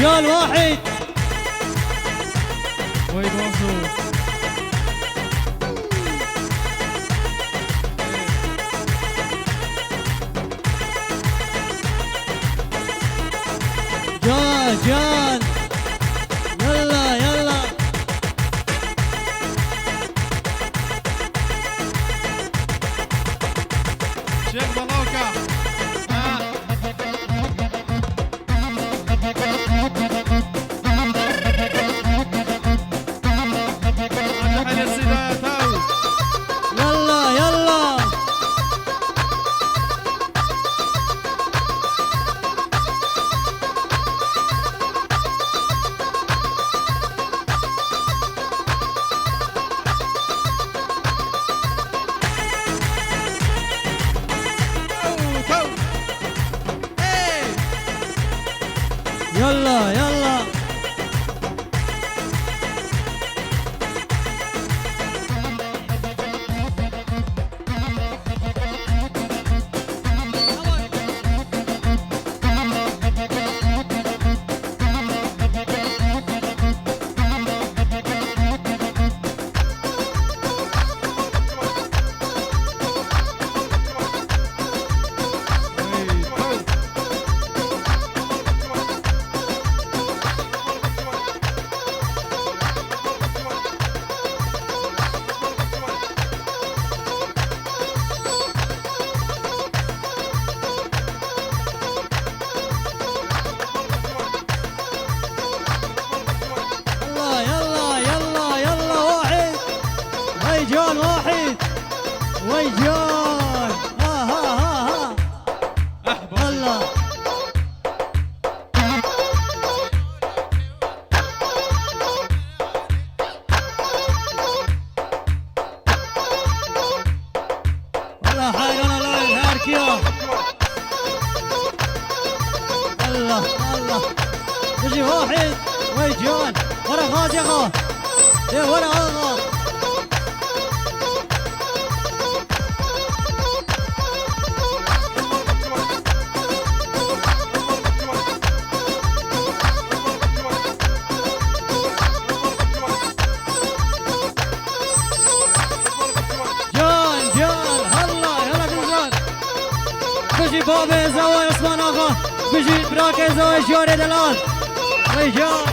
رجال واحد ويبوسوا جان جان يلا يلا شيخ بلوكة حل السيدات هاو يلا يلا تو ايه يلا يلا يلا يلا يلا واحد ويجان واحد ويجان ها ها ها ها يلا والله حيرنا لا الهاركيا الله الله يجي واحد ويجان ورا غاز يا غاز ايه ورا غاز جان جان هلا يلا جوزان بيجي بابي زواي عثمان اغا بيجي براكي زواي جوري دلال ويجان